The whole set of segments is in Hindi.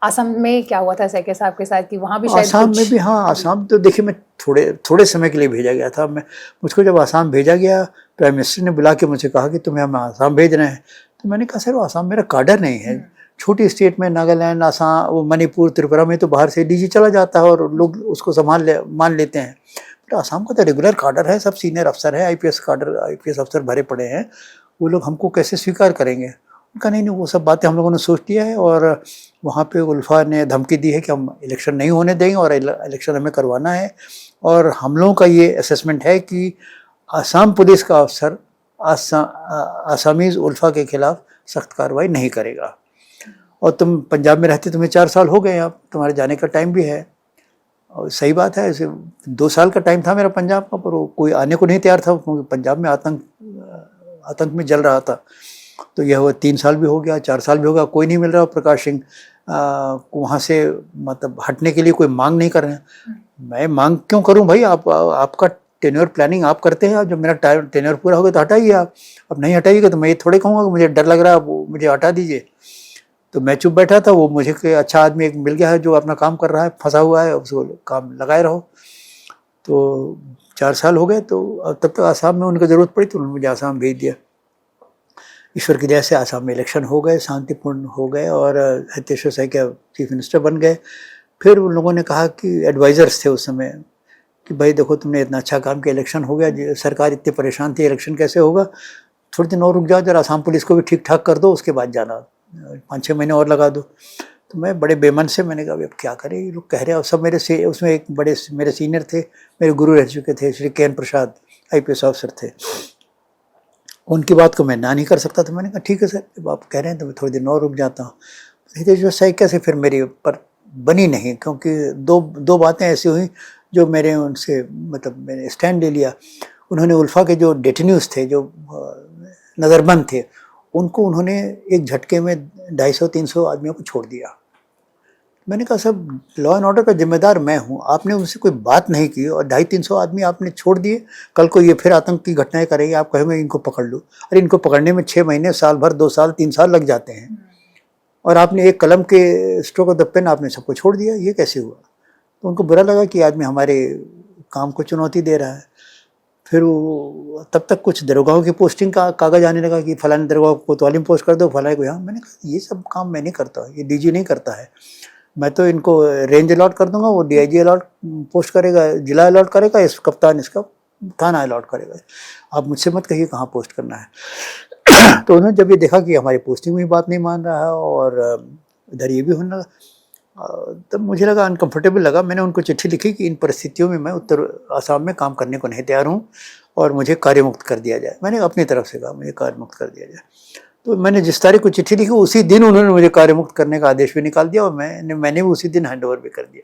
असम में क्या हुआ था सैके साहब के साथ कि वहाँ भी शायद आसाम कुछ? में भी, हाँ आसाम तो देखिए मैं थोड़े समय के लिए भेजा गया था। मुझको जब आसाम भेजा गया, प्राइम मिनिस्टर ने बुला के मुझे कहा कि तुम्हें हम आसाम भेज रहे हैं। तो मैंने कहा सर वो आसाम मेरा कार्डर नहीं है, छोटी स्टेट में नागालैंड, आसाम, वो मणिपुर, त्रिपुरा में तो बाहर से डीजी चला जाता है और लोग उसको मान लेते हैं। बट आसाम का तो रेगुलर कार्डर है, सब सीनियर अफसर है, आईपीएस अफसर भरे पड़े हैं, वो लोग हमको कैसे स्वीकार करेंगे? उनका नहीं वो सब बातें हम लोगों ने सोच लिया है। और वहाँ पे उल्फा ने धमकी दी है कि हम इलेक्शन नहीं होने देंगे और इलेक्शन हमें करवाना है। और हम लोगों का ये असेसमेंट है कि आसाम पुलिस का अफसर आसामीज उल्फा के खिलाफ सख्त कार्रवाई नहीं करेगा। और तुम पंजाब में रहते, तुम्हें 4 साल हो गए, अब तुम्हारे जाने का टाइम भी है। और सही बात है, ऐसे 2 साल का टाइम था मेरा पंजाब का, पर कोई आने को नहीं तैयार था क्योंकि पंजाब में आतंक में जल रहा था। तो यह हुआ 3 साल भी हो गया, 4 साल भी हो गया, कोई नहीं मिल रहा। प्रकाश सिंह वहाँ से मतलब हटने के लिए कोई मांग नहीं कर रहे हैं। मैं मांग क्यों करूं भाई? आपका टेन्योर प्लानिंग आप करते हैं, जब मेरा टेन्योर पूरा हो गया तो हटाइए आप। अब नहीं हटाइएगा तो मैं ये थोड़े कहूँगा कि मुझे डर लग रहा है, मुझे हटा दीजिए। तो मैं चुप बैठा था, वो मुझे कोई अच्छा आदमी एक मिल गया है जो अपना काम कर रहा है, फंसा हुआ है, उसको काम लगाए रहो। तो 4 साल हो गए, तो अब तब तक आसाम में उनको ज़रूरत पड़ी तो उन्होंने मुझे आसाम भेज दिया। ईश्वर की दया से आसाम में इलेक्शन हो गए, शांतिपूर्ण हो गए और हितेश्वर सैकिया चीफ मिनिस्टर बन गए। फिर उन लोगों ने कहा कि एडवाइज़र्स थे उस समय कि भाई देखो तुमने इतना अच्छा काम किया, इलेक्शन हो गया, सरकार इतनी परेशान थी, इलेक्शन कैसे होगा, थोड़े दिन और रुक जाओ, जरा आसाम पुलिस को भी ठीक ठाक कर दो, उसके बाद जाना, 5-6 महीने और लगा दो। तो मैं बड़े बेमन से मैंने कहा अब क्या करें, ये लोग कह रहे हैं। और सब उसमें एक बड़े मेरे सीनियर थे, मेरे गुरु रह चुके थे, श्री के एन प्रसाद IPS ऑफिसर थे, उनकी बात को मैं ना नहीं कर सकता था। मैंने कहा ठीक है सर, जब आप कह रहे हैं तो मैं थोड़ी देर और रुक जाता हूँ। हितेश्वर सैकिया से फिर मेरी ऊपर बनी नहीं, क्योंकि दो बातें ऐसी हुई जो मेरे उनसे मतलब मैंने स्टैंड ले लिया। उन्होंने उल्फा के जो डेटेन्यूज थे, जो नज़रबंद थे, उनको उन्होंने एक झटके में 250-300 आदमियों को छोड़ दिया। मैंने कहा सब लॉ एंड ऑर्डर का जिम्मेदार मैं हूँ, आपने उनसे कोई बात नहीं की और 250-300 आदमी आपने छोड़ दिए। कल को ये फिर आतंक की घटनाएं करेंगे, आप कहेंगे इनको पकड़ लो। अरे इनको पकड़ने में 6 महीने, साल भर, 2 साल, 3 साल लग जाते हैं, और आपने एक कलम के स्ट्रोक ऑफ द पेन आपने सबको छोड़ दिया, ये कैसे हुआ? तो उनको बुरा लगा कि आदमी हमारे काम को चुनौती दे रहा है। फिर वो तब तक कुछ दरोगाओं की पोस्टिंग का कागज आने लगा कि फलाने दरोगा को कोतवाली में पोस्ट कर दो, फलाने को यहाँ। मैंने कहा ये सब काम मैं नहीं करता, ये DG नहीं करता है, मैं तो इनको रेंज अलॉट कर दूंगा, वो DIG अलॉट पोस्ट करेगा, जिला अलॉट करेगा, इस कप्तान इसका थाना अलॉट करेगा, आप मुझसे मत कहिए कहाँ पोस्ट करना है। तो उन्होंने जब ये देखा कि हमारी पोस्टिंग में बात नहीं मान रहा है और इधर ये भी होने लगा, तब मुझे लगा अनकंफर्टेबल लगा। मैंने उनको चिट्ठी लिखी कि इन परिस्थितियों में मैं उत्तर आसाम में काम करने को नहीं तैयार हूँ और मुझे कार्यमुक्त कर दिया जाए। मैंने अपनी तरफ से कहा मुझे कार्यमुक्त कर दिया जाए। तो मैंने जिस तारीख को चिट्ठी लिखी उसी दिन उन्होंने मुझे कार्यमुक्त करने का आदेश भी निकाल दिया और मैंने भी उसी दिन हैंड ओवर भी कर दिया।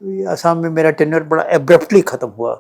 तो ये आसाम में मेरा टेन्योर बड़ा एब्रप्टली ख़त्म हुआ।